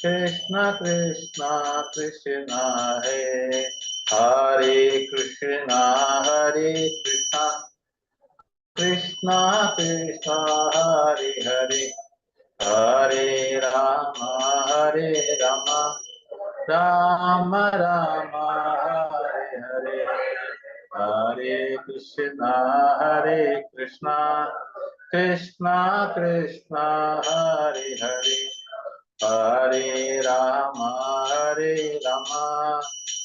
Krishna Krishna Krishna Hare Krishna Hare Krishna Krishna Krishna Hare Hare Hare Rama Hare Rama Rama Rama Hare Hare Hare Krishna Krishna Krishna Hare Hare Hare Rama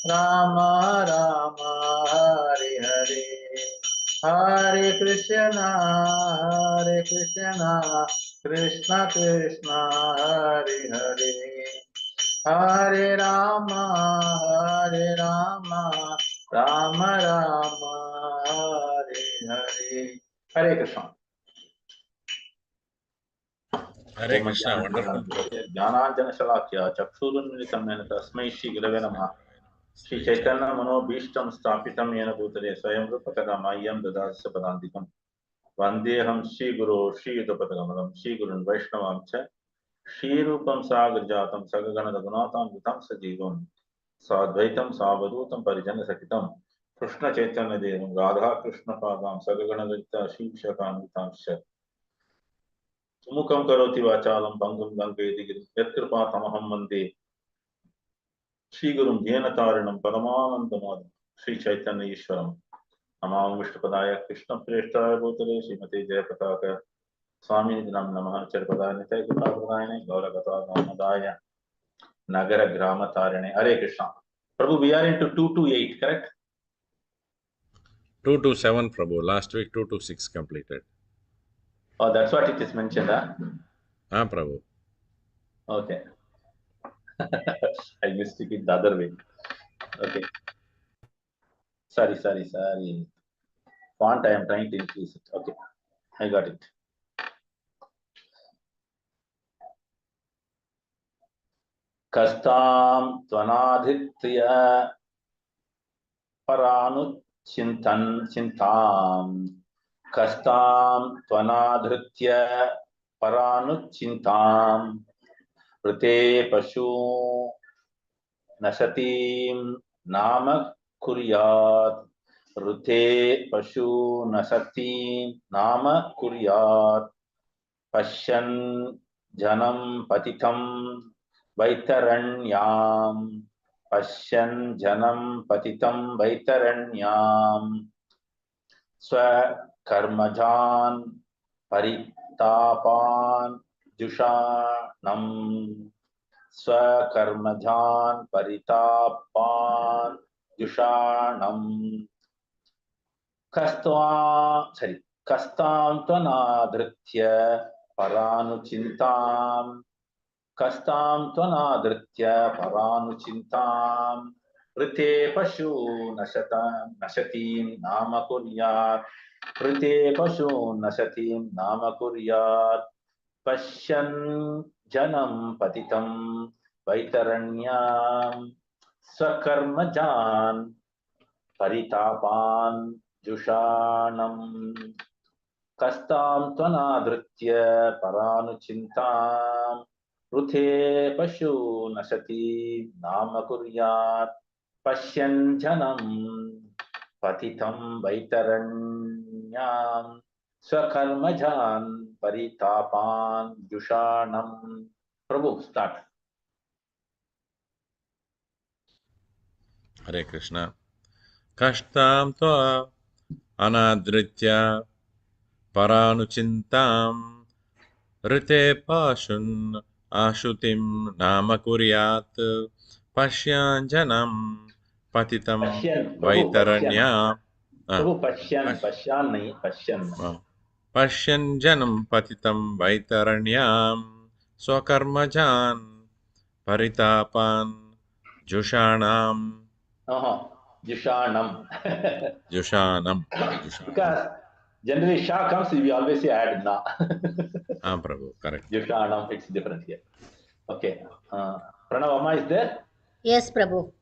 Rama Rama Hare Hare Hare Krishna Krishna Krishna Hare Hare Hare Rama Rama Rama Hare Hare Hare Krishna. Hare Krishna, wonderful. Jnananjana Shalakya Chakshurunmilitam Yena Tasmai Shri Gurave Namaha Shri Chaitanya Manobhishtam Sthapitam Yena Bhutale Swayam Rupa Kadamayyam Dadasa Padantikam Vandeham Shri Guru Shri Yudapatagamadam Shri Gurun Vaishnavam Cha Shri Rupam Sagarjatam Sagagana Ragunatam Vitam Sajivam Sadvaitam Savadutam Parijana Sakitam Krishna Chaitanya Devam Radha Krishna Padam Sagagana Rajita Shri Shakam Vitam Shat Mukam Karoti Vachalam Bangam Gangvedi Yatkripa Tamaham Mande Shri Gurum Jenatarinam Paramanandamad Shri Chaitanya Ishwaram Namam Vishnupadaya Krishna Preshtaya Bhutale Srimate Jayapataka Swami Nam Namaha Charpadaya Nitai Gupapradayane Gaura Gata Namadaya Nagara Grama Tarine Hare Krishna. Prabhu, we are into 228, correct? 227, Prabhu. Last week 226 completed. Oh, that's what it is mentioned, huh? Ah, Prabhu. Okay. I used to it the other way. Okay. Sorry. Font, I am trying to increase it. Okay. I got it. Kastam Tvanadhitya Paranu Chintam Kastam Tvanadhritya Paranu Chintam Prate Pashu Nasatim Nama Kuryat Rute Pashu Nasatim Nama Kuryat Pashan Janam Patitam Vaitaranyam Pasyan Janam Patitam Vaitaranyam Swa Karmajan Paritapan Jushanam Swa Karmajan Paritapan Jushanam Kastam Tvanadhritya Paranuchintam Kastam Tvanadhritya Paranuchintam Rite Pashu Nasatim Nama Kuryat Rite Pashu Nasatim Nama Kuryat Pasyan Janam Patitam Vaitaranyam Swakarmajan Paritapan Jushanam Kastam Tvanadhritya Paranuchintam Ruthe Pashu Nasati Nama Kuryat Pasyan Janam Patitam Vaitaranyam Swakarmajan Paritapan Jushanam. Prabhu, start. Hare Krishna. Kashtam Tva Anadritya Paranuchintam Rite Pashun Ashutim Nama Kuryat Pashyanjanam Patitam Vaitaranya Prabhu, Pashyan nahi, Pashyan. Pashyanjanam Patitam Vaitaranyam Swakarmajan Paritapan Jushanam Jushanam. Jushanam. Because generally Shah comes, we always say add na. Prabhu, correct. Jushanam, it's different here. Okay. Pranavama is there? Yes, Prabhu.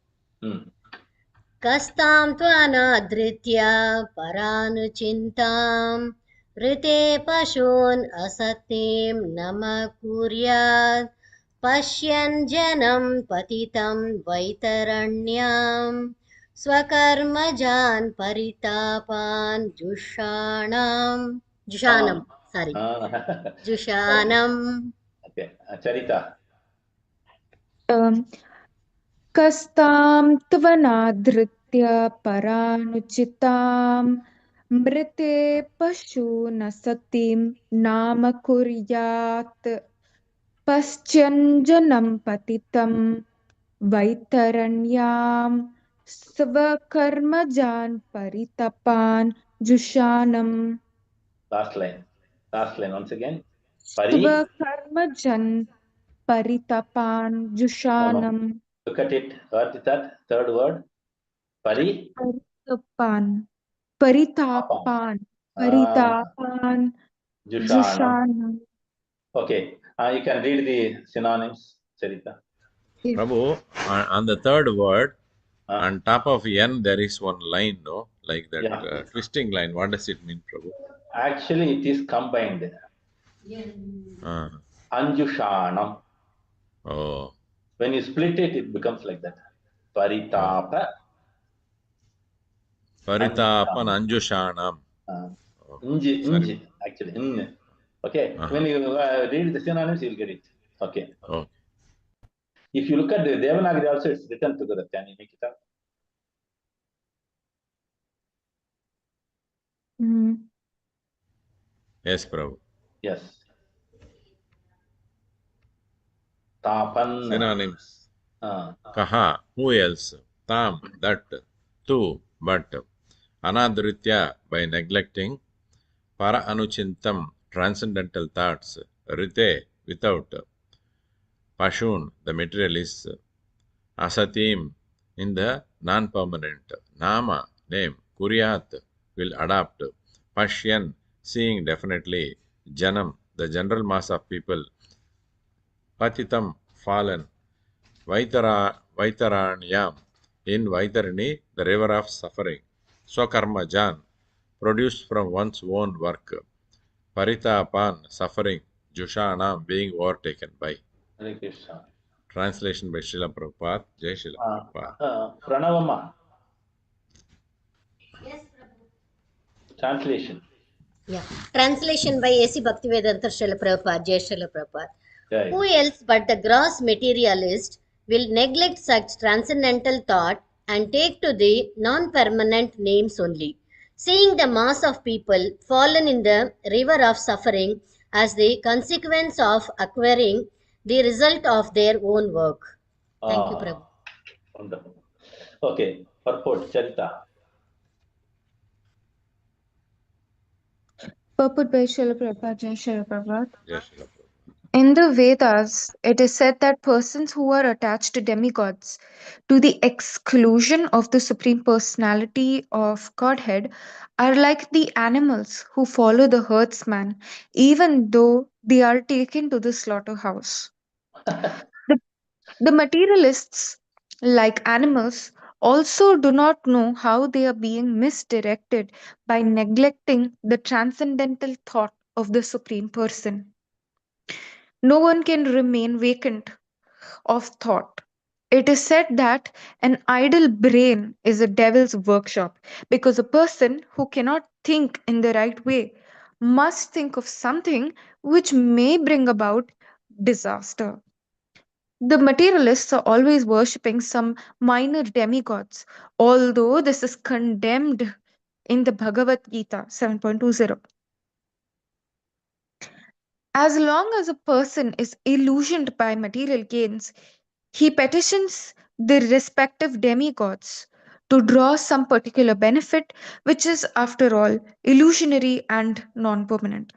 Kastam Tvanadhritya Paranuchintam Rite Pashun Asatim Nama Kuryat पश्यन् जनं पतितं वैतरण्यां स्वकर्मजान् परितापान् जुषाणं सारी जुषाणम् Okay, Charita. कस्तां त्वनाधृत्य परानुचितां मृते पशु न सतीं नाम कुर्यात् पश्यञ्जनं पतितं वैतरण्यां स्वकर्मजान् परितपान् जुषाणम् Last line once again. स्वकर्मजन् परितपान् जुषाणम् Look at it. What is that third word? परितापान् जुषाणम्. Okay, you can read the synonyms, Charita. Prabhu, on the third word, on top of N, there is one line, no? Like that twisting line. What does it mean, Prabhu? Actually, it is combined. Anjushanam. Oh. When you split it, it becomes like that. Paritapa. Paritapan Anjushanam. Inji, actually. Okay, when you read the synonyms, you'll get it. Okay. If you look at the Devanagari also, it's written together. Can you make it up? Yes, Prabhu. Yes. Tapan. Synonyms. Kaha, who else? Tam, that. Tu, but. Anadritya, by neglecting. Para anuchintam, transcendental thoughts. Rite, without. Pashun, the materialists. Asatim, in the non-permanent. Nama, name. Kuryat, will adopt. Pashyan, seeing definitely. Janam, the general mass of people. Patitam, fallen. Vaitaranyam, in Vaitarani, the river of suffering. Swakarmajan, produced from one's own work. Paritapan, suffering. Jushanam, being overtaken by. Hare Krishna. Translation by Srila Prabhupada. Jai Srila Prabhupada. Pranavama. Yes, Prabhu. Translation. Yeah. Translation by A.C. Bhaktivedanta Srila Prabhupada, Jai Srila Prabhupada. Yeah. Who else but the gross materialist will neglect such transcendental thought and take to the non-permanent names only, seeing the mass of people fallen in the river of suffering as the consequence of acquiring the result of their own work. Thank you, Prabhu. Wonderful. Okay, purport, Charita. Purport by Srila Prabhupada, Jai Srila Prabhupada. Jai Srila Prabhupada. In the Vedas, it is said that persons who are attached to demigods to the exclusion of the Supreme Personality of Godhead are like the animals who follow the herdsman, even though they are taken to the slaughterhouse. The materialists, like animals, also do not know how they are being misdirected by neglecting the transcendental thought of the Supreme Person. No one can remain vacant of thought. It is said that an idle brain is a devil's workshop because a person who cannot think in the right way must think of something which may bring about disaster. The materialists are always worshipping some minor demigods, although this is condemned in the Bhagavad Gita 7.20. As long as a person is illusioned by material gains, he petitions the respective demigods to draw some particular benefit, which is, after all, illusionary and non permanent.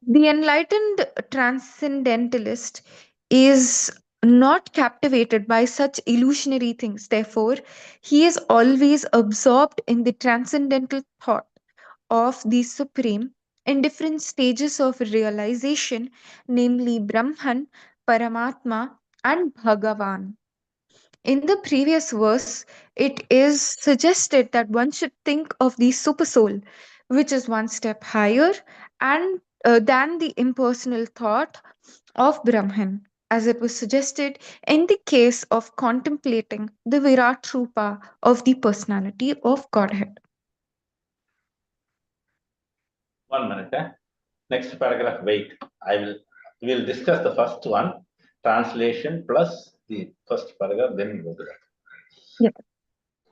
The enlightened transcendentalist is not captivated by such illusionary things. Therefore, he is always absorbed in the transcendental thought of the Supreme in different stages of realization, namely Brahman, Paramatma, and Bhagavan. In the previous verse, it is suggested that one should think of the supersoul, which is one step higher and than the impersonal thought of Brahman, as it was suggested in the case of contemplating the Virat Rupa of the personality of Godhead. 1 minute. Next paragraph, wait. We'll discuss the first one, translation plus the first paragraph, then we'll go to that. Yep.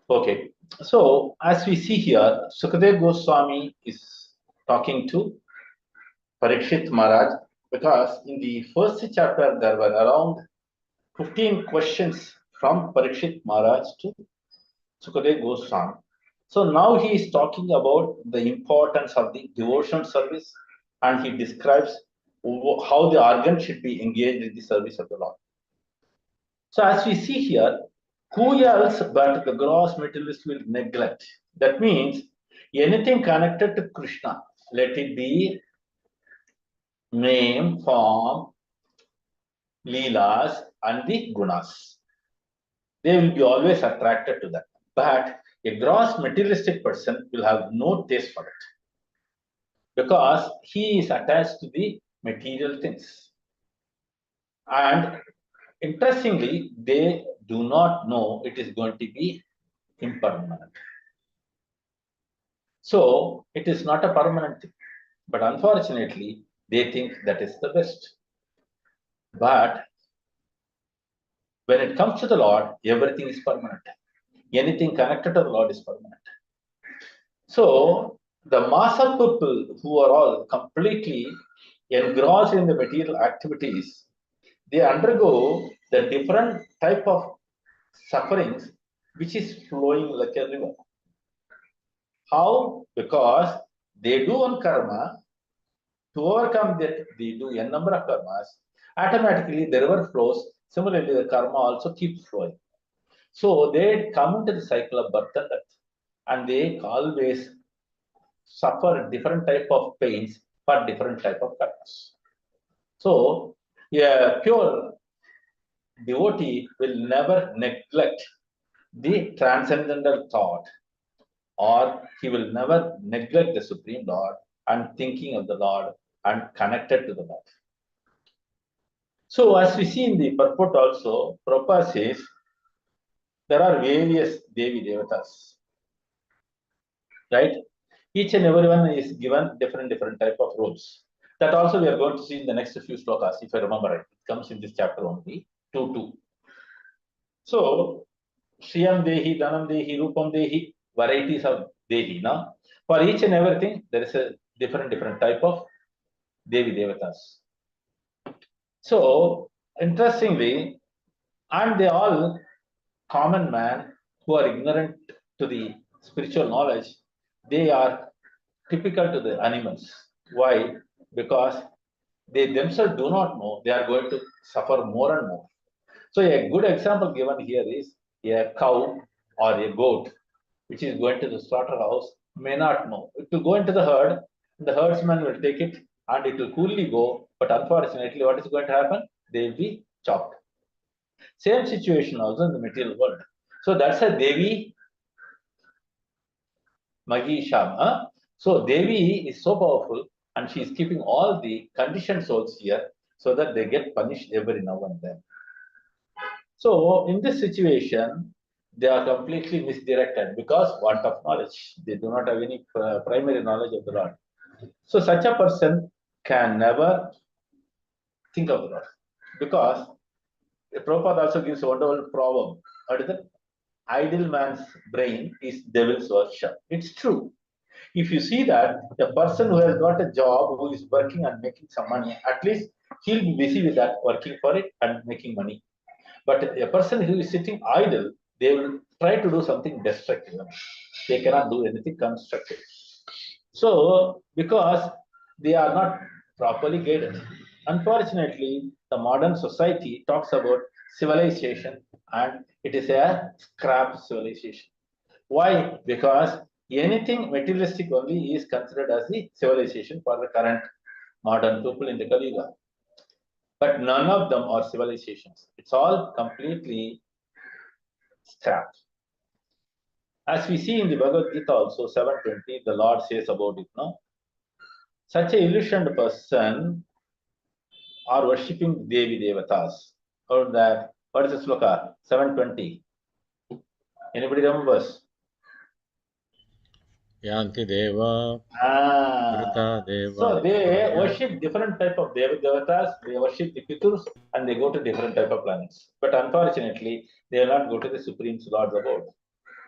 Okay. So, as we see here, Sukadev Goswami is talking to Parikshit Maharaj, because in the first chapter there were around 15 questions from Parikshit Maharaj to Sukadev Goswami. So now he is talking about the importance of the devotional service, and he describes how the organ should be engaged in the service of the Lord. So as we see here, who else but the gross materialist will neglect? That means anything connected to Krishna, let it be name, form, leelas, and the gunas. They will be always attracted to that. But a gross materialistic person will have no taste for it, because he is attached to the material things. And interestingly, they do not know it is going to be impermanent. So it is not a permanent thing. But unfortunately, they think that is the best. But when it comes to the Lord, everything is permanent. Anything connected to the Lord is permanent. So the mass of people who are all completely engrossed in the material activities, they undergo the different type of sufferings which is flowing like a river. How? Because they do one karma, to overcome that they do a number of karmas, automatically the river flows. Similarly, the karma also keeps flowing. So they come into the cycle of birth and death, and they always suffer different type of pains for different type of karmas. So a pure devotee will never neglect the transcendental thought, or he will never neglect the Supreme Lord and thinking of the Lord and connected to the Lord. So as we see in the purport also, Prabhupada says there are various Devi Devatas, right? Each and everyone is given different type of roles. That also we are going to see in the next few slokas, if I remember right. It comes in this chapter only, 2:2. So, Shriyam Dehi, Dhanam Dehi, Rupam Dehi, varieties of Dehi. Now, for each and everything, there is a different type of Devi Devatas. So, interestingly, and they all common man who are ignorant to the spiritual knowledge, they are typical to the animals. Why? Because they themselves do not know, they are going to suffer more and more. So a good example given here is a cow or a goat which is going to the slaughterhouse may not know. It will go into the herd, the herdsman will take it and it will coolly go, but unfortunately what is going to happen? They will be chopped. Same situation also in the material world. So that's a Devi Mahisham. So Devi is so powerful and she is keeping all the conditioned souls here so that they get punished every now and then. So in this situation, they are completely misdirected because want of knowledge. They do not have any primary knowledge of the Lord. So such a person can never think of the Lord, because Prabhupada also gives a wonderful proverb. What is it? Idle man's brain is devil's workshop. It's true. If you see that the person who has got a job, who is working and making some money, at least he'll be busy with that, working for it and making money. But a person who is sitting idle, they will try to do something destructive. They cannot do anything constructive. So, because they are not properly guided. Unfortunately, the modern society talks about civilization and it is a scrap civilization. Why? Because anything materialistic only is considered as the civilization for the current modern people in the Kali Yuga. But none of them are civilizations. It's all completely scrapped. As we see in the Bhagavad Gita also, 7:20, the Lord says about it, no? Such a illusioned person are worshipping Devi Devatas. Or that, what is the sloka? 720. Anybody remembers? Yanti Deva, Vrita Deva. So they worship different type of Devatas, they worship the Piturs, and they go to different type of planets. But unfortunately, they will not go to the Supreme Lord's abode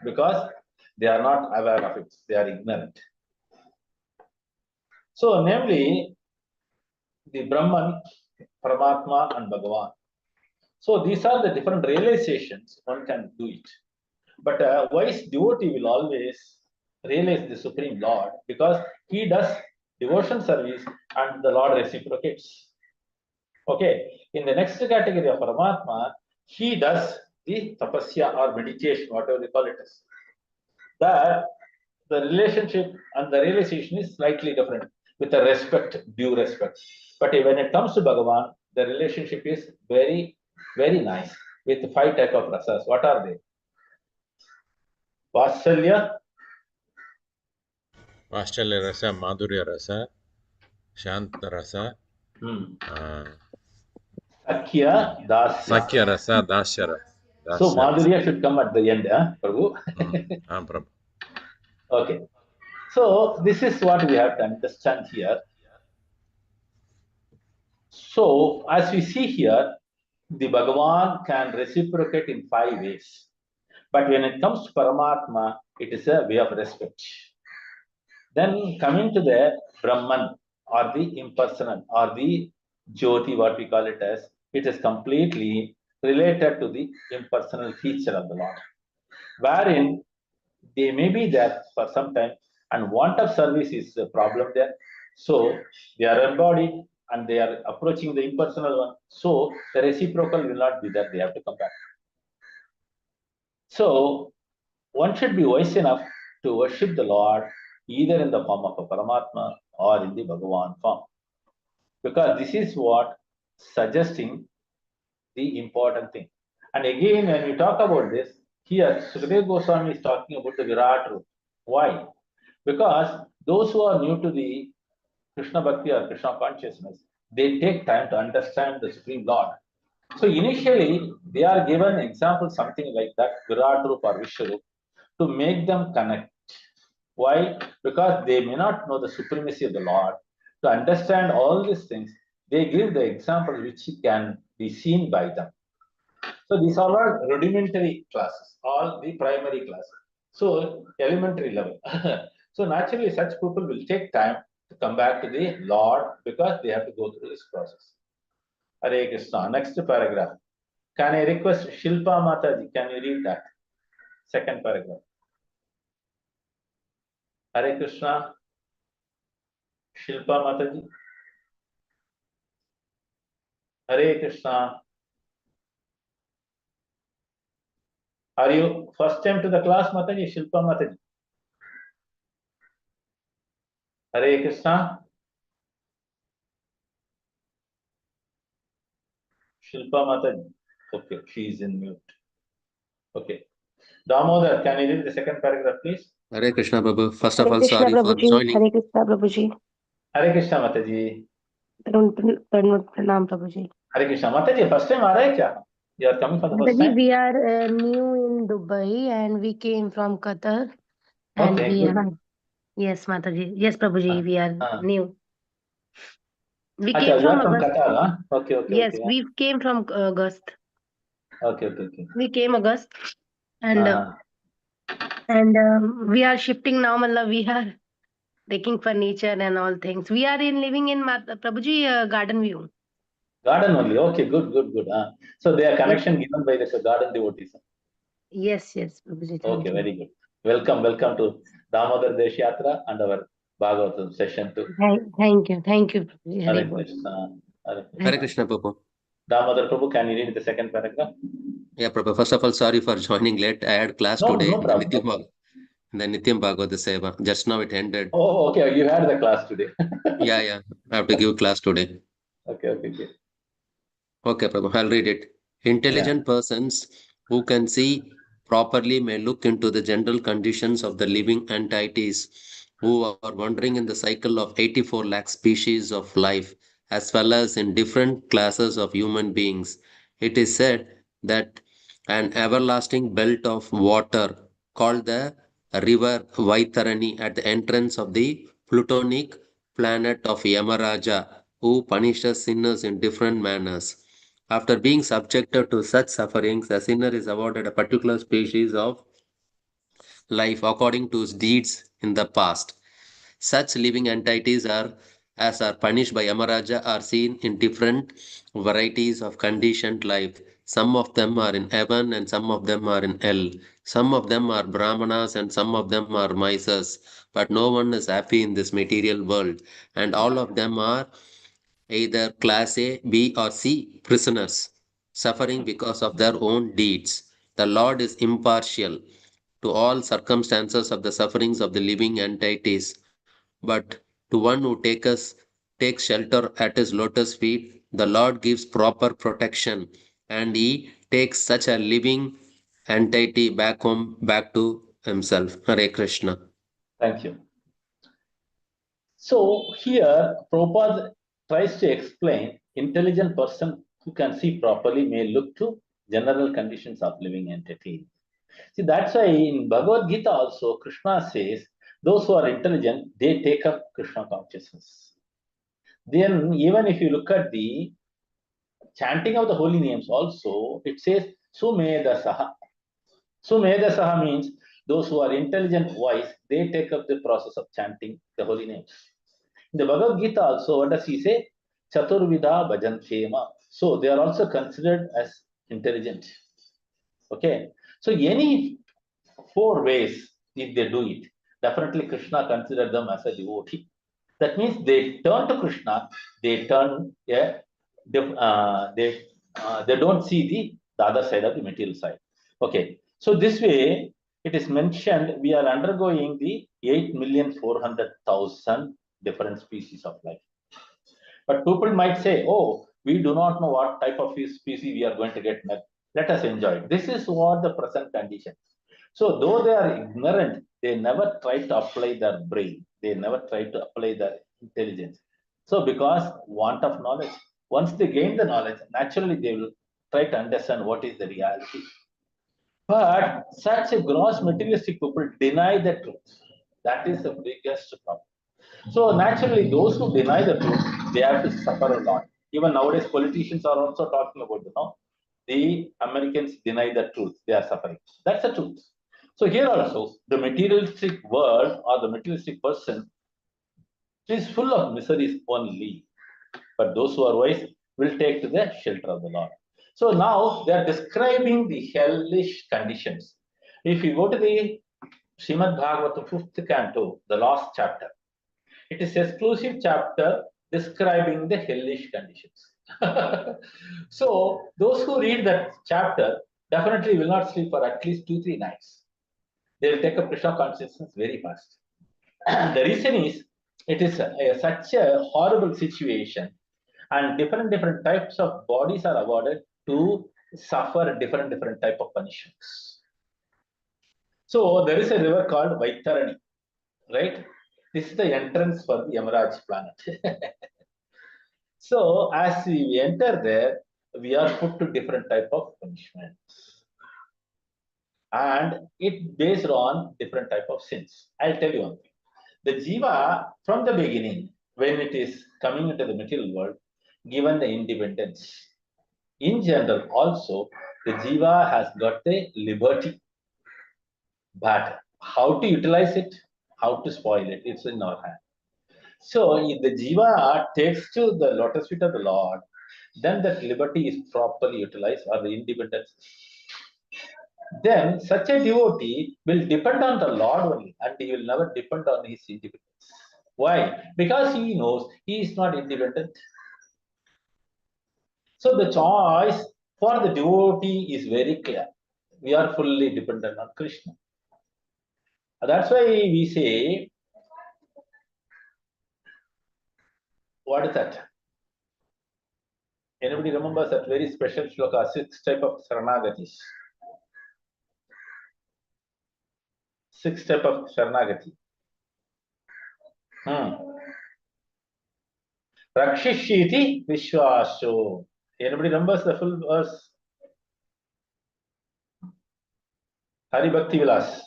because they are not aware of it. They are ignorant. So, namely, the Brahman, Paramatma, and Bhagavan. So, these are the different realizations one can do it. But a wise devotee will always realize the Supreme Lord because he does devotion service and the Lord reciprocates. Okay, in the next category of Paramatma, he does the tapasya or meditation, whatever they call it as. That the relationship and the realization is slightly different with a respect, due respect. But when it comes to Bhagavan, the relationship is very, very nice with 5 type of rasas. What are they? Vasalya, Vatshalya Rasa, Madhurya Rasa, Shanta Rasa, Sakya, Dasya. Sakya Rasa, Dasya Rasa. So Madhurya should come at the end, Prabhu. Prabhu. Okay. So this is what we have to understand here. So as we see here, the Bhagavan can reciprocate in 5 ways. But when it comes to Paramatma, it is a way of respect. Then coming to the Brahman or the impersonal or the Jyoti, what we call it as, it is completely related to the impersonal feature of the Lord, wherein they may be there for some time and want of service is a problem there. So they are embodied and they are approaching the impersonal one. So the reciprocal will not be there. They have to come back. So one should be wise enough to worship the Lord either in the form of a Paramatma or in the Bhagavan form. Because this is what suggesting the important thing. And again, when we talk about this, here Sukadeva Goswami is talking about the Virat Root. Why? Because those who are new to the Krishna Bhakti or Krishna consciousness, they take time to understand the Supreme Lord. So initially, they are given example something like that, Virat Roop or Vishwaroop, to make them connect. Why? Because they may not know the supremacy of the Lord. To understand all these things, they give the examples which can be seen by them. So these are all rudimentary classes, all the primary classes. So elementary level. So naturally, such people will take time to come back to the Lord because they have to go through this process. Hare Krishna. Next paragraph. Can I request Shilpa Mataji? Can you read that? Second paragraph. Hare Krishna. Shilpa Mataji. Hare Krishna. Are you first time to the class, Mataji? Shilpa Mataji. Hare Krishna. Shilpa Mataji. Okay, she is in mute. Okay. Damodar, can you read the second paragraph, please? Hare Krishna Prabhu. First of Hare all, Krishna sorry for Prabhuji. joining. Hare Krishna Prabhuji. Hare Krishna Mataji. Pranam Prabhuji. Hare Krishna Mataji, first time aa raha hai kya? You are coming for the first Mataji, time? we are new in Dubai and we came from Qatar. And Okay, we good. are, yes, Mataji. Yes, Prabhuji, we are new. We Acha, came you are from from August. Qatar, huh? Okay, okay, Yes, okay. we came from August. Okay, okay, okay. We came August. And Uh-huh. we are shifting now, Mallah. We are taking furniture and all things. We are living in Prabhuji Garden View. Garden only. Okay, good, good, good. So they are connection given by the garden devotees. Yes, yes, Prabhuji. Thank Okay, you. very good. Welcome, welcome to Damodar Desh Yatra and our Bhagavatam session too. Thank you. Thank you, Prabhuji. Hare Hare Bol. Krishna. Hare Hare Krishna. Krishna Prabhu. Damodar Prabhu, can you read the second paragraph? Yeah, Prabhu. First of all, sorry for joining late. I had class No, today. no problem. The Nityam Bhagavata Seva. Just now it ended. Oh, okay. You had the class today. Yeah. I have to give class today. Okay, okay, okay. Okay, Prabhu. I'll read it. Intelligent persons who can see properly may look into the general conditions of the living entities who are wandering in the cycle of 84 lakh species of life as well as in different classes of human beings. It is said that an everlasting belt of water called the river Vaitarani at the entrance of the Plutonic planet of Yamaraja, who punishes sinners in different manners. After being subjected to such sufferings, a sinner is awarded a particular species of life according to his deeds in the past. Such living entities are as are punished by Yamaraja are seen in different varieties of conditioned life. Some of them are in heaven and some of them are in hell. Some of them are brahmanas and some of them are misers. But no one is happy in this material world, and all of them are either class A, B, or C prisoners, suffering because of their own deeds. The Lord is impartial to all circumstances of the sufferings of the living entities, but to one who takes shelter at his lotus feet, the Lord gives proper protection, and he takes such a living entity back home, back to himself. Hare Krishna. Thank you. So here, Prabhupada tries to explain intelligent person who can see properly may look to general conditions of living entities. See, that's why in Bhagavad Gita also, Krishna says, those who are intelligent, they take up Krishna consciousness. Then, even if you look at the chanting of the holy names also, it says, Sumedha Sumedha means those who are intelligent, wise, they take up the process of chanting the holy names. In the Bhagavad Gita also, what does he say? Chaturvida bhajanthema. So they are also considered as intelligent. Okay. So any four ways, if they do it, definitely Krishna considered them as a devotee. That means they turn to Krishna, they turn, yeah, they don't see the other side of the material side. Okay. So this way, it is mentioned we are undergoing the 8,400,000 different species of life. But people might say, oh, we do not know what type of species we are going to get next. Let us enjoy it. This is what the present condition. So though they are ignorant, they never try to apply their brain. They never try to apply their intelligence. So because want of knowledge, once they gain the knowledge, naturally they will try to understand what is the reality. But such a gross materialistic people deny the truth. That is the biggest problem. So naturally, those who deny the truth, they have to suffer a lot. Even nowadays, politicians are also talking about, the Americans deny the truth, they are suffering. That's the truth. So here also, the materialistic world or the materialistic person is full of miseries only. But those who are wise will take to the shelter of the Lord. So now they are describing the hellish conditions. If you go to the Srimad Bhagavatam 5th canto, the last chapter, it is exclusive chapter describing the hellish conditions. So those who read that chapter definitely will not sleep for at least 2-3 nights. They will take up Krishna consciousness very fast. The reason is it is such a horrible situation, and different types of bodies are awarded to suffer different type of punishments. So there is a river called Vaitarani, right? This is the entrance for the Yamaraj planet. So as we enter there, we are put to different type of punishments, and it based on different type of sins. I'll tell you one thing. The jiva from the beginning, when it is coming into the material world, given the independence. In general, also the jiva has got the liberty, but how to utilize it, how to spoil it, it's in our hand. So if the jiva takes to the lotus feet of the Lord, then that liberty is properly utilized or the independence. Then such a devotee will depend on the Lord only and he will never depend on his independence. Why? Because he knows he is not independent. So the choice for the devotee is very clear. We are fully dependent on Krishna. That's why we say, what is that? Anybody remembers that very special shloka, 6 type of Saranagatis? 6 type of Sharanagati. Rakshishiti Vishwasho. Anybody remembers the full verse? Hari Bhakti Vilas.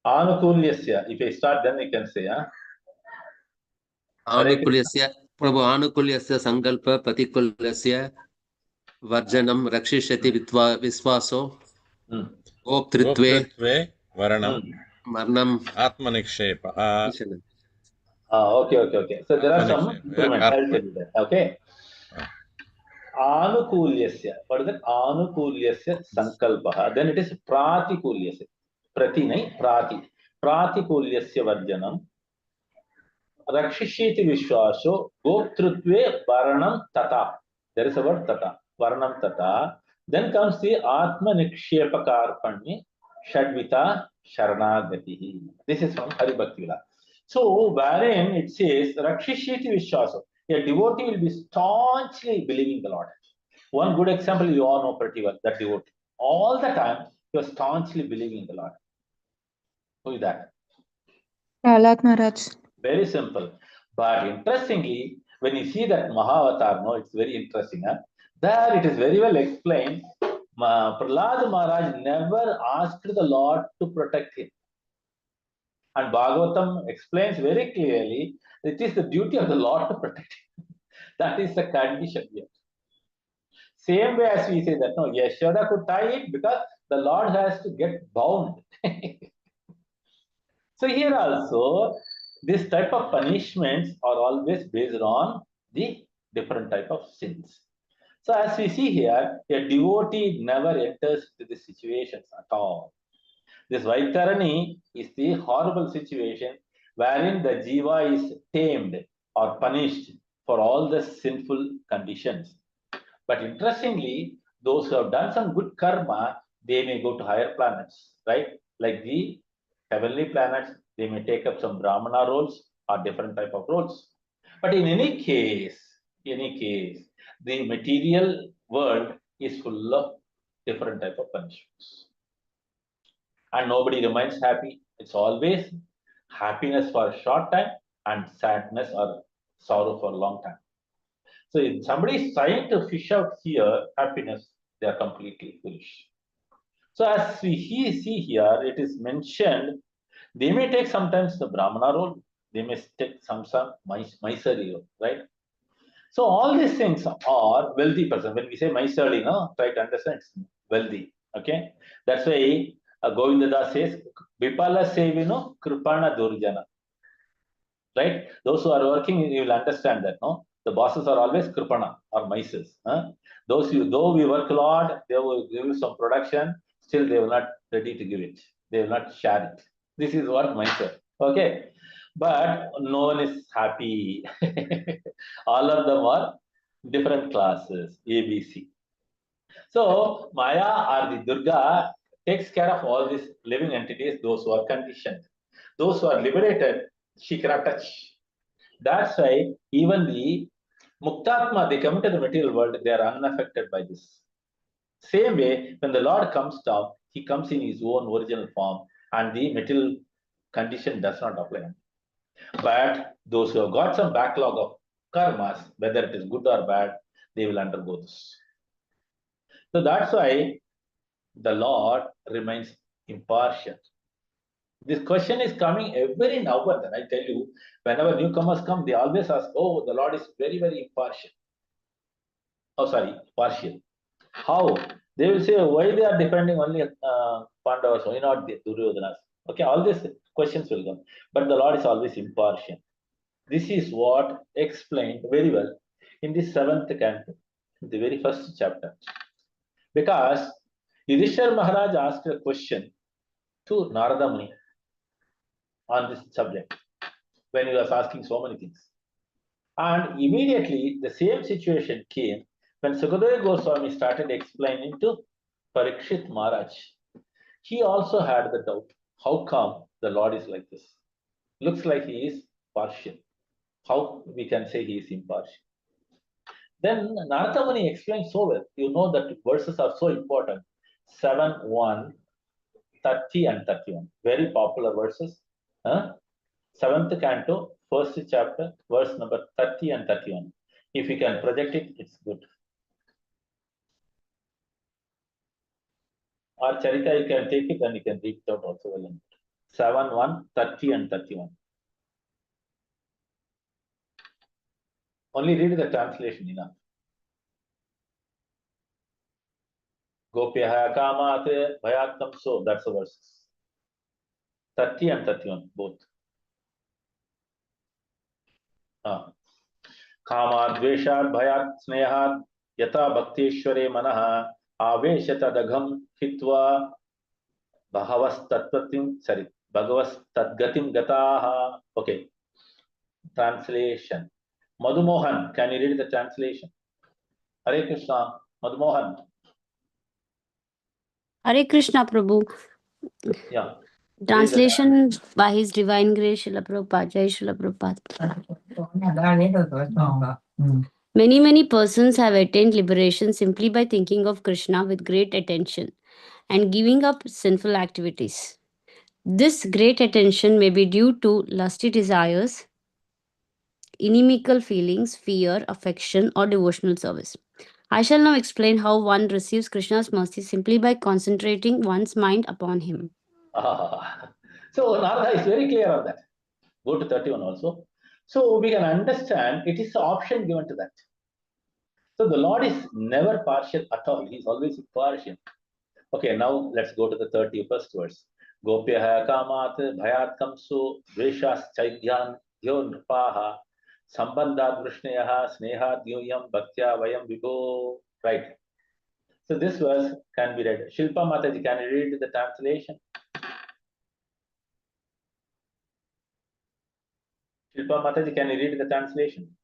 Anukulyasya. If I start, then I can say, huh? Anukulyasya, Prabhu Anukulyasya Sankalpa Patikulyasya Varjanam Rakshishati Visvaso Goptritve Goptritve Varanam Marnam Atmanikshepa. Okay. So there are some Atmanikshepa. improvements. I'll tell you that. Okay. Anukulyasya. What is that? Anukulyasya sankalpaha. Then it is pratikulyasya. Prati nahi, prati. Pratikulyasya varjanam. Rakshishiti vishwasho. Goptrutve varanam tata. There is a word tata. Varanam tata. Then comes the atma nikshepa karpanya. Shadvita sharanagatihi. This is from Hari Bhakti Vila. So, wherein it says, Rakshishiti Vishwasa, a devotee will be staunchly believing the Lord. One good example you all know pretty well, that devotee. All the time, you are staunchly believing the Lord. Who is that? Prahlad Maharaj. Very simple. But interestingly, when you see that Mahavatar, no, it's very interesting. Huh? There it is very well explained. Prahlad Maharaj never asked the Lord to protect him. And Bhagavatam explains very clearly, it is the duty of the Lord to protect him. That is the condition here. Same way as we say that, no, Yashoda could tie it because the Lord has to get bound. So here also, this type of punishments are always based on the different type of sins. So as we see here, a devotee never enters into the situations at all. This Vaitarani is the horrible situation wherein the jiva is tamed or punished for all the sinful conditions. But interestingly, those who have done some good karma, they may go to higher planets, right? Like the heavenly planets, they may take up some Brahmana roles or different type of roles. But in any case, the material world is full of different type of punishments. And nobody remains happy. It's always happiness for a short time and sadness or sorrow for a long time. So if somebody is trying to fish out here happiness, they are completely foolish. So as we see here, it is mentioned, they may take sometimes the Brahmana role, they may take some Maisari role, right? So all these things are wealthy person. When we say Maisari, no, try to understand it's wealthy. Okay, that's why Govinda Das says, Vipala Sevino Kripana Durjana. Right? Those who are working, you will understand that, no? The bosses are always Kripana or mices. Huh? Those who, though we work a lot, they will give you some production, still they will not ready to give it. They will not share it. This is what miser. Okay. But no one is happy. All of them are different classes, A, B, C. So Maya or the Durga takes care of all these living entities, those who are conditioned. Those who are liberated, she cannot touch. That's why even the Muktatma, they come into the material world, they are unaffected by this. Same way, when the Lord comes down, he comes in his own original form and the material condition does not apply. But those who have got some backlog of karmas, whether it is good or bad, they will undergo this. So that's why the Lord remains impartial. This question is coming every now and then. I tell you, whenever newcomers come, they always ask, oh, the Lord is very, very impartial. Oh, sorry, partial. How? They will say, why they are depending only on Pandavas, why not the Duryodhanas? Okay, all these questions will come. But the Lord is always impartial. This is what explained very well in the 7th canto, the very first chapter. Because Yudhishthira Maharaj asked a question to Narada Muni on this subject when he was asking so many things. And immediately the same situation came when Sukadeva Goswami started explaining to Parikshit Maharaj. He also had the doubt, how come the Lord is like this? Looks like he is partial. How we can say he is impartial? Then Narada Muni explained so well. You know that verses are so important. 7, 1, 30 and 31. Very popular verses. 7th canto, first chapter, verse number 30 and 31. If you can project it, it's good. Or Charita, you can take it and you can read it out also well. 7, 1, 30 and 31. Only read the translation enough. Gopyaha kamat bhayatam so. That's the verses. 30 and 31, both. Kamat dveshat bhayat snehat yata bhakteshware manah aveshatadagam hitva bhavas tadgatim gataha. Okay. Translation. Madhumohan, can you read the translation? Hare Krishna, Madhumohan. Hare Krishna, Prabhu. Yeah. Translation by His Divine Grace, Srila Prabhupada. Jai Srila Prabhupada. Many persons have attained liberation simply by thinking of Krishna with great attention and giving up sinful activities. This great attention may be due to lusty desires, inimical feelings, fear, affection, or devotional service. I shall now explain how one receives Krishna's mercy simply by concentrating one's mind upon him. So Narada is very clear on that. Go to 31 also. So we can understand it is an option given to that. So the Lord is never partial at all. He is always impartial. Okay, now let's go to the 31st verse. Gopyaha kamat bhayat kamsu dveshas chaidyan dhyo nrupaha sambandhat vrishnayaha sneha dhyuyam bhaktya vayam vibho. Right. So this verse can be read. Shilpa Mataji, can you read the translation? Shilpa Mataji, can you read the translation?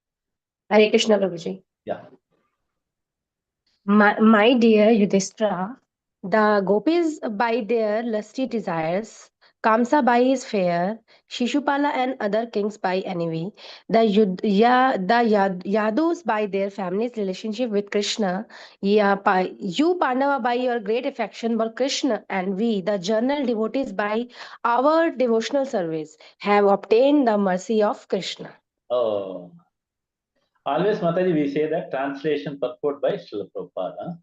Hare Krishna, Prabhuji. Yeah. My dear Yudhishthira, the gopis by their lusty desires, Kamsa by his fear, Shishupala and other kings by envy, the Yadus by their family's relationship with Krishna, you Pandava by your great affection for Krishna, and we, the journal devotees by our devotional service, have obtained the mercy of Krishna. Oh. Always, Mataji, we say that translation purport by Srila Prabhupada.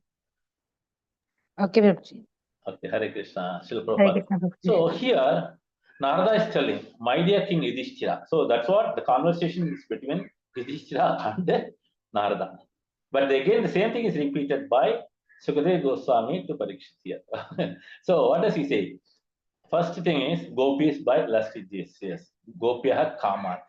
Okay, Prabhuji. Okay, Hare Krishna, Srila Hare Prabhupada. Krishna, Prabhuji. So here, Narada is telling, my dear King Yudhishthira. So that's what the conversation is between Yudhishthira and Narada. But again, the same thing is repeated by Sukadeva Goswami to Parikshit here. So what does he say? First thing is gopis by lusty desires. Gopyaha kamat.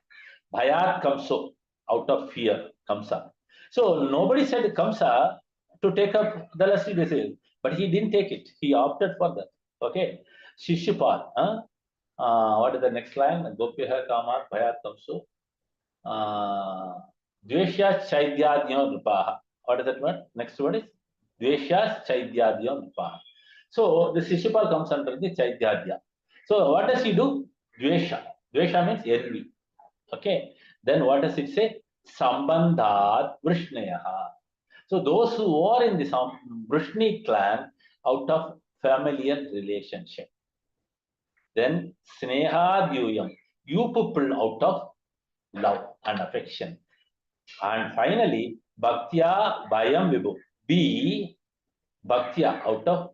Bhayat kamso, out of fear, kamsa. So nobody said kamsa to take up the lusty desires, but he didn't take it. He opted for that. Okay. Shishupal. What is the next line? Gopyaha kamat bhayat kamso. Dveshya chaidyadyo nrupaha. What is that word? Next word is Dveshya chaidyadyo nrupaha. So the Shishupal comes under the Chaidyadya. So what does he do? Dvesha. Dvesha means envy. Okay. Then what does it say? Sambandhat Vrishnayaha. So those who are in the Vrishni clan out of familial relationship. Then Sneha Dhyuyam. You people out of love and affection. And finally, Bhaktya Vayam Vibhu. Be Bhaktya out of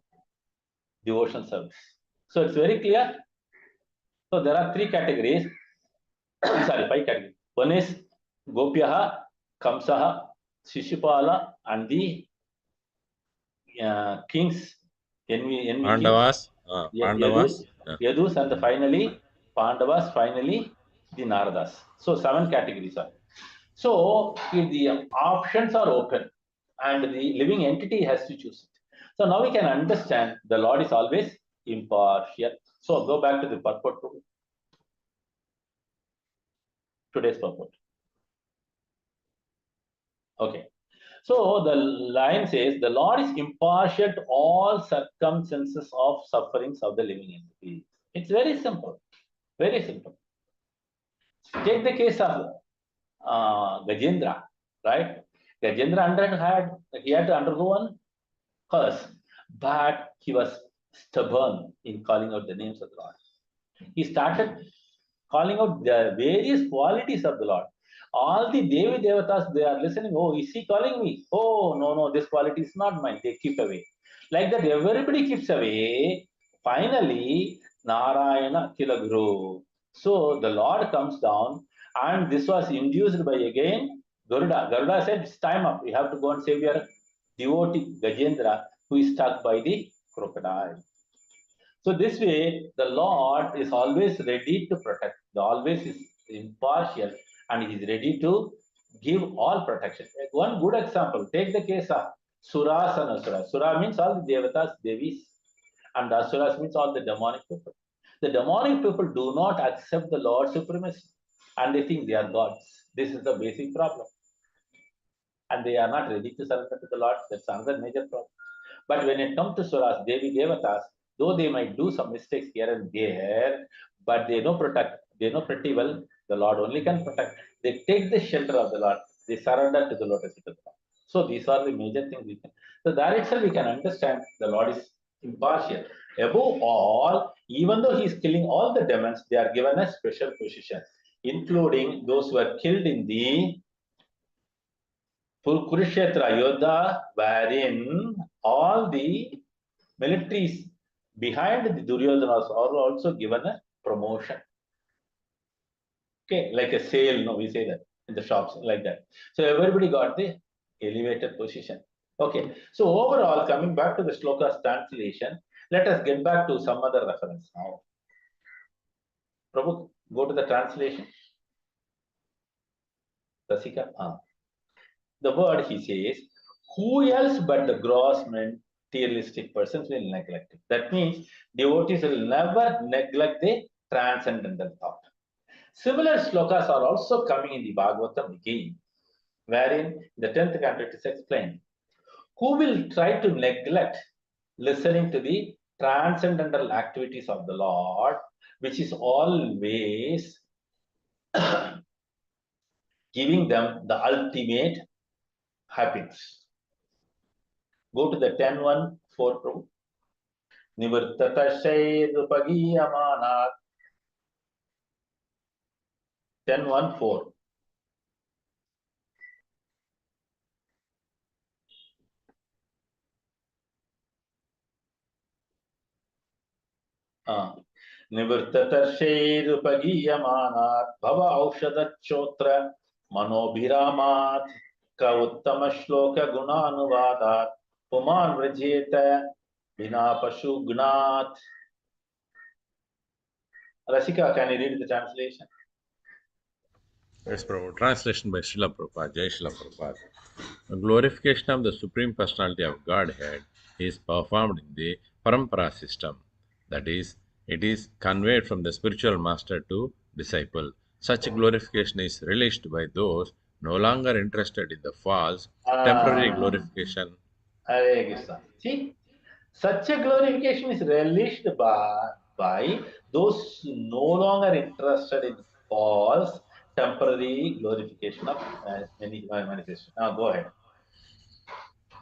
devotional service. So it's very clear. So there are three categories. Sorry, 5 categories. One is Gopyaha, Kamsaha, Shishupala, and the kings, envy Pandavas. Yadus, Yadus, and finally Pandavas, finally the Naradas. So 7 categories are. So the options are open and the living entity has to choose it. So now we can understand the Lord is always impartial. So go back to the purport. Today's purport. Okay. So the line says, the Lord is impartial to all circumstances of sufferings of the living entity. It's very simple. Very simple. Take the case of Gajendra, right? Gajendra he had to undergo one curse, but he was stubborn in calling out the names of the Lord. He started calling out the various qualities of the Lord. All the Devi Devatas, they are listening. Oh, is he calling me? Oh, no, this quality is not mine. They keep away. Like that, everybody keeps away. Finally, Narayana Kilaguru. So the Lord comes down, and this was induced by again Garuda. Garuda said, it's time up. We have to go and save your devotee Gajendra, who is stuck by the crocodile. So this way, the Lord is always ready to protect. He always is impartial, and he is ready to give all protection. One good example, take the case of Suras and Asuras. Sura means all the Devatas, Devis, and Asuras means all the demonic people. The demonic people do not accept the Lord's supremacy, and they think they are gods. This is the basic problem. And they are not ready to surrender to the Lord. That's another major problem. But when it comes to Suras, Devi Devatas, though they might do some mistakes here and there, but they know pretty well the Lord only can protect. They take the shelter of the Lord. They surrender to the lotus feet of the Lord. So these are the major things we can. So that itself we can understand the Lord is impartial. Above all, even though he is killing all the demons, they are given a special position, including those who are killed in the Kurukshetra Yodha, wherein all the militaries behind the Duryodhanas are also given a promotion. Okay, like a sale, no, we say that in the shops, like that. So everybody got the elevated position. Okay, so overall, coming back to the shloka's translation, let us get back to some other reference now. Prabhu, go to the translation. Rasika. The word he says, who else but the gross materialistic persons will neglect it? That means devotees will never neglect the transcendental thought. Similar slokas are also coming in the Bhagavatam again, wherein the 10th canto it is explained. Who will try to neglect listening to the transcendental activities of the Lord, which is always giving them the ultimate happiness? Go to the 10.1.4 Prabhu. Nivartata Shairupagiyamana 10.1.4. Nivartatarshairupagiyamanat bhava aushadachotra manobhiramat ka uttama shloka gunanuvadat puman vrajeta vina pashugnat. Rasika, can you read the translation? Yes, Prabhu. Translation by Srila Prabhupada, Jai Srila Prabhupada. The glorification of the Supreme Personality of Godhead is performed in the Parampara system. That is, it is conveyed from the spiritual master to disciple. Such glorification is relished by those no longer interested in the false, temporary glorification. Hare Krishna. See, such a glorification is relished by those no longer interested in false, temporary glorification of manifestation. Now go ahead.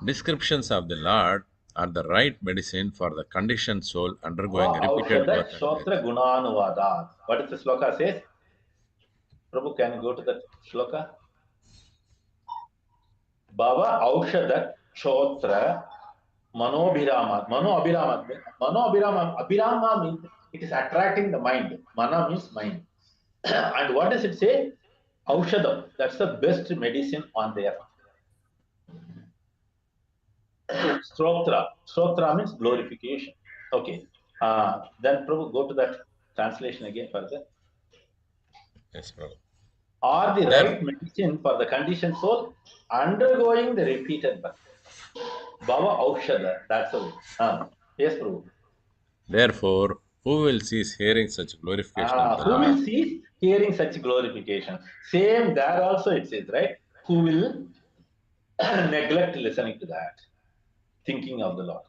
Descriptions of the Lord are the right medicine for the conditioned soul undergoing repeated birth and death. What is the sloka says? Prabhu, can you go to the shloka? Bhava Aushada Chotra Manobhirama. Abhirama means it is attracting the mind. Mana means mind. And what does it say? Aushadam. That's the best medicine on the earth. Strotra. Strotra means glorification. Okay. Then Prabhu, go to that translation again further. Yes, Prabhu. Are the right medicine for the conditioned soul undergoing the repeated birth. Bhava Aushada. That's the way. Yes, Prabhu. Therefore, who will cease hearing such glorification of the Who Lord? will cease hearing such glorification? Same there also it says, right? Who will neglect listening to that, thinking of the Lord.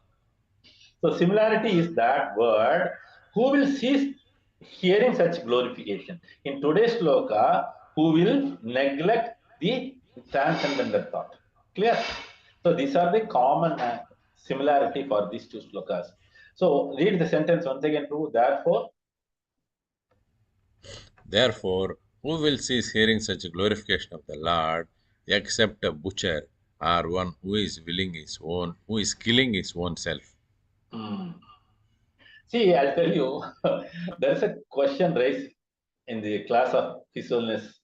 So similarity is that word, who will cease hearing such glorification. In today's sloka, who will neglect the transcendental thought. Clear? So these are the common similarity for these two slokas. So read the sentence once again, Prabhu. Therefore, who will cease hearing such a glorification of the Lord except a butcher or one who is killing his own self? See, I'll tell you, there is a question raised in the class of His Holiness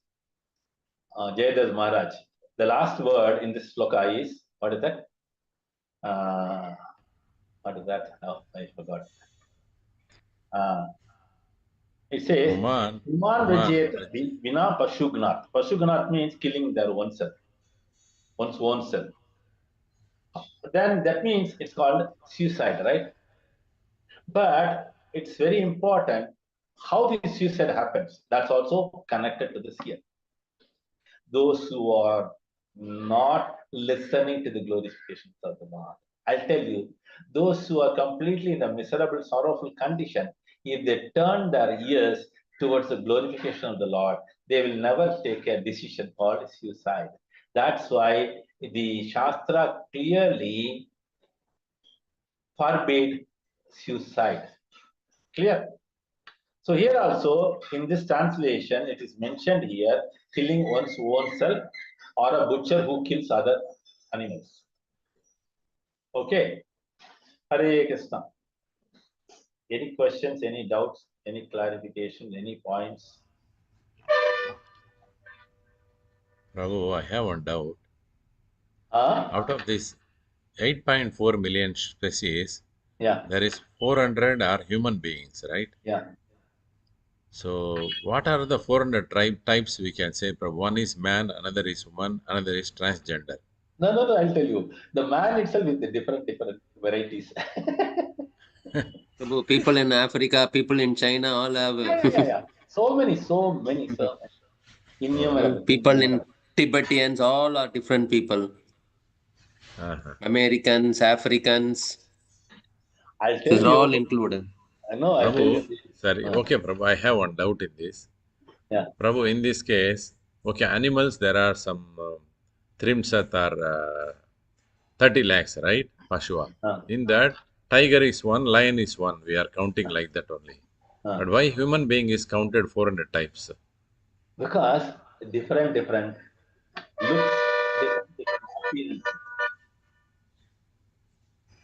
Jayadas Maharaj. The last word in this sloka is, what is that? What is that? Oh, I forgot. It says, Human, Human human, Vijayata Vina Pashugnat. Pashugnat means killing their oneself, one's own self. Then that means it's called suicide, right? But it's very important how the suicide happens. That's also connected to this here. Those who are not listening to the glorifications of the Lord. I'll tell you, those who are completely in a miserable, sorrowful condition, if they turn their ears towards the glorification of the Lord, they will never take a decision called suicide. That's why the Shastra clearly forbade suicide. Clear? So here also, in this translation, it is mentioned here, killing one's own self or a butcher who kills other animals. Okay. Hare Krishna. Any questions, any doubts, any clarification, any points? Prabhu, I have one doubt. Huh? Out of this 8.4 million species, Yeah, there is 400 are human beings, right? yeah. So, what are the 400 types we can say? Prabhu? One is man, another is woman, another is transgender. No, I'll tell you. The man itself is the different varieties. People in Africa, people in China, all have Yeah. So many. Innumerable. people in Tibetans, all are different people. Uh-huh. Americans, Africans, I'll tell these are all you. included. No, I'll tell you. Prabhu, sorry. Okay, Prabhu, I have one doubt in this. Yeah. Prabhu, in this case, okay, animals, there are some trimsat are 30 lakhs, right? Pashua. In that, tiger is one, lion is one. We are counting like that only. But why human being is counted 400 types? Because different looks, different appearance.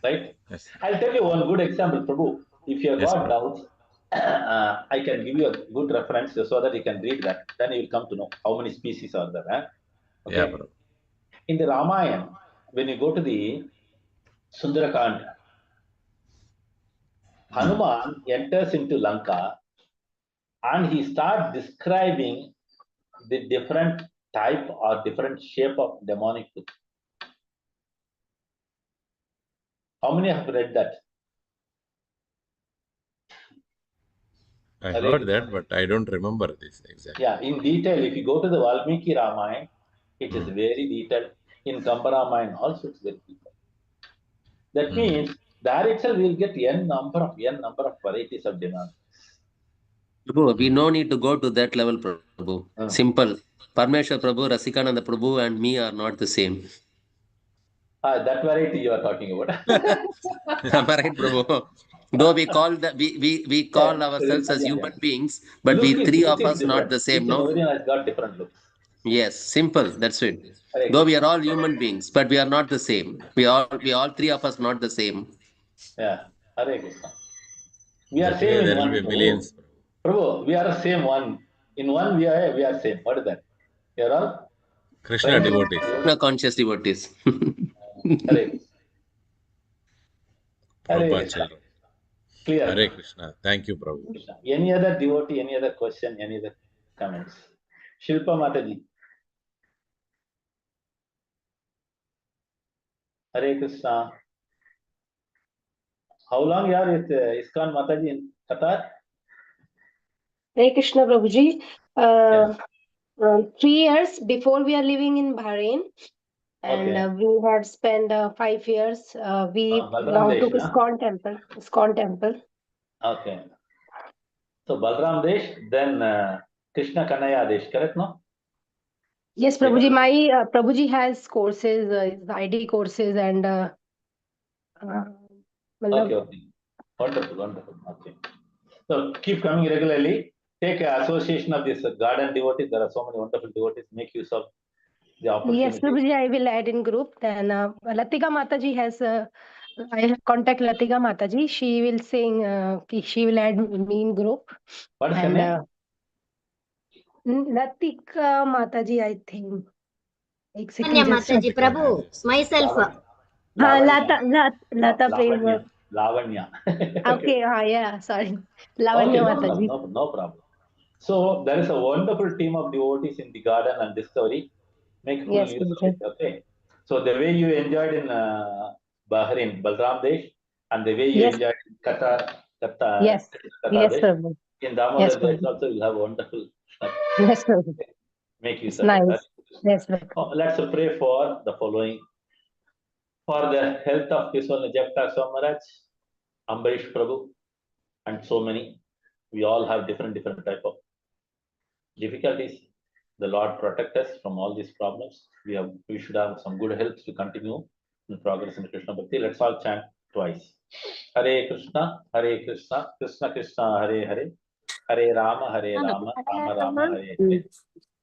Right? Yes. I'll tell you one good example, Prabhu. If you have Yes, got Prabhu. doubts, I can give you a good reference so that you can read that. Then you will come to know how many species are there. Huh? Okay. Yeah, Prabhu. In the Ramayana, when you go to the Sundarakand, Hanuman enters into Lanka and he starts describing the different type or different shape of demonic. How many have read that? I heard that, but I don't remember this exactly. Yeah, in detail, if you go to the Valmiki Ramayana, it is very detailed. In Kamba Ramayana also it's very detailed. That means there itself we will get n number of varieties of demand. Prabhu, we no need to go to that level, Prabhu. Simple. Parameshvara Prabhu, Rasikananda Prabhu, and me are not the same. That variety you are talking about. Am I right, Prabhu? Though we call we call ourselves as human beings, but we three Look of is us not different. the same, Each and no? everyone has got different looks. Yes, simple. That's it. Hare Though we Krishna. are all human beings, but we are not the same. We all three of us not the same. Yeah, Hare Krishna. We are That same way in there will one, be Prabhu. millions. Prabhu, we are the same one. In one we are same. What is that? We are all Krishna trying to devotees. Krishna conscious devotees. Hare Krishna. Hare Prabhupada Krishna. children. Clear. Hare Krishna. Thank you, Prabhu. Krishna. Any other devotee, any other question, any other comments? Shilpa Mataji. Hare Krishna. How long you are with ISKCON Mataji in Qatar? Hare Krishna Prabhuji. Yes. 3 years before we are living in Bahrain, and Okay. we have spent 5 years. We Balram belong to Desh, na? ISKCON temple. ISKCON temple. Okay. So Balram Desh, then Krishna Kanaya Desh, correct, no? Yes, Prabhuji. My Prabhuji has courses, his ID courses, and Okay. Wonderful. Okay. So keep coming regularly. take association of this garden devotees. There are so many wonderful devotees. Make use of the opportunity. Yes, Prabhuji, I will add in group. Then Latika Mataji has, I have contact Latika Mataji. She will sing, she will add me in group. What is her And name? Latika Mataji, I think. Ek second, Anya just Mataji, Prabhu, myself. Lata Prem. Lavanya. Okay, yeah, sorry. Okay, Lavanya no Mataji. problem, no problem. So there is a wonderful team of devotees in the garden and discovery. Make full Yes, use of Prabhuji. it. Okay. So the way you enjoyed in Bahrain, Balram Desh, and the way you Yes. enjoyed in Qatar, Yes. Yes, Desh, Prabhu. in Damodar Yes, Desh Prabhu. also you'll have wonderful. Yes, Prabhu. Make use It's of it. nice. Yes, Prabhu. Let's pray for the following. For the health of Kiswal Jaipta Swamaraj, Ambarish Prabhu, and so many. We all have different type of difficulties. The Lord protect us from all these problems. We should have some good health to continue in progress in Krishna Bhakti. Let's all chant twice. Hare Krishna, Krishna Krishna, Hare Hare, Hare Rama, Rama Rama, Hare Hare.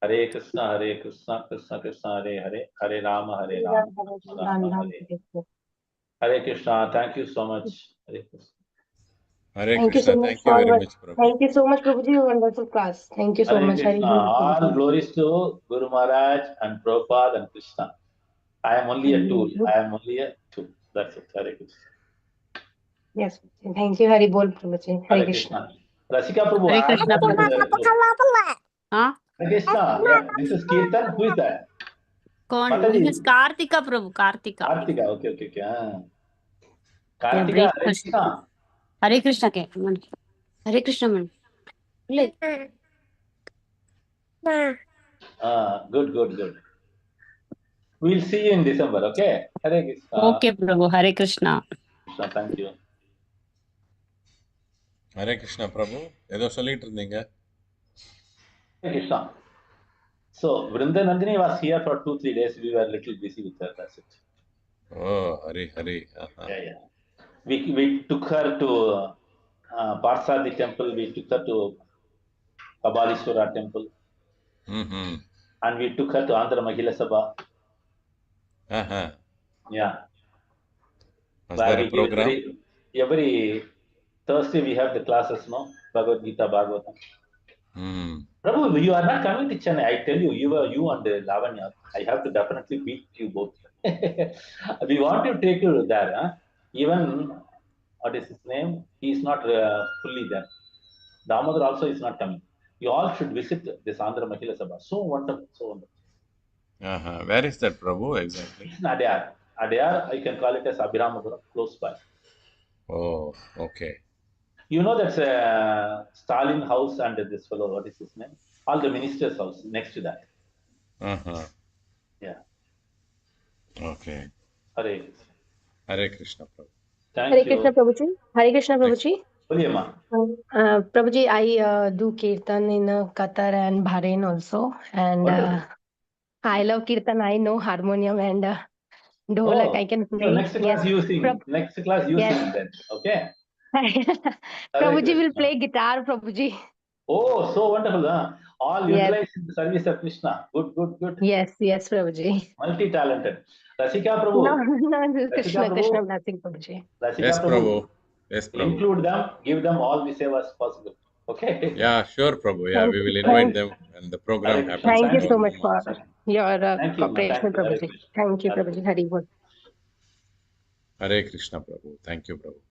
Hare Krishna, Krishna Krishna, Hare Hare, Hare Rama, Rama, Hare Hare. Hare Krishna. Thank you so much. Hare Krishna. Hare Thank you so Krishna. much Thank you very much, Prabhu. Thank you so much, Prabhuji. Wonderful class. Thank you so Hare much. Krishna. All glories to Guru Maharaj and Prabhupada and Krishna. I am only a tool. That's it. Hare Krishna. Yes. Thank you, Hari Bol, Prabhuji. Hare Krishna. Rasika Prabhu. Hare Krishna, Prabhu. Huh? Hare Krishna. Yeah, this is Kirtan. Who is that? This is Kartika, Prabhu. Kartika. Kartika. Okay. Yeah, Kartika. Hare breakfast. Krishna. Hare Krishna. Hare Krishna, man. Good. We'll see you in December. Okay. Hare Krishna. Okay, Prabhu. Hare Krishna. Krishna, thank you. Hare Krishna, Prabhu. ஏதோ சொல்லிட்டு இருந்தீங்க. Hare Krishna. So Vrinda Nandini was here for 2-3 days. We were a little busy with her. That's it. Oh, Hare. Yeah. We took her to Parsadi temple. We took her to Kabalishwara temple. And we took her to Andhra Mahila Sabha. Yeah. Was there a program? Every Thursday we have the classes, no? Bhagavad Gita, Bhagavatam. Prabhu, you are not coming to Chennai. I tell you, you and Lavanya, I have to definitely beat you both. We want to take you there. Huh? Even, what is his name? He is not fully there. Damodar also is not coming. You all should visit this Andhra Mahila Sabha. So wonderful. Where is that, Prabhu, exactly? It's in Adyar. Adyar, I can call it as Abhiramapuram, close by. Oh, okay. You know that's Stalin house and this fellow, what is his name? All the ministers' house next to that. Yeah. Okay. Hare Krishna, Prabhu. Hare Krishna, Prabhuji. Hare Krishna, Prabhuji. Prabhuji, I do Kirtan in Qatar and Bahrain also. And I love Kirtan. I know harmonium and dholak. I can play. So next class you sing. Next class you sing then. Okay. Prabhuji will play guitar, Prabhuji. Oh, so wonderful. Huh? All utilized in the service of Krishna. Good. Yes, Prabhuji. Multi-talented. Rasika Prabhu. No, Krishna blessing, Prabhuji. Yes, Prabhu. Yes, Prabhu. Include them, give them all the sevas possible. Okay? Yeah, sure, Prabhu. Yeah, we will invite them and the program happens. Thank you so much for your cooperation, Prabhuji. Thank you, Prabhuji. Hari Bol. Hare Krishna, Prabhu. Thank you, Prabhu.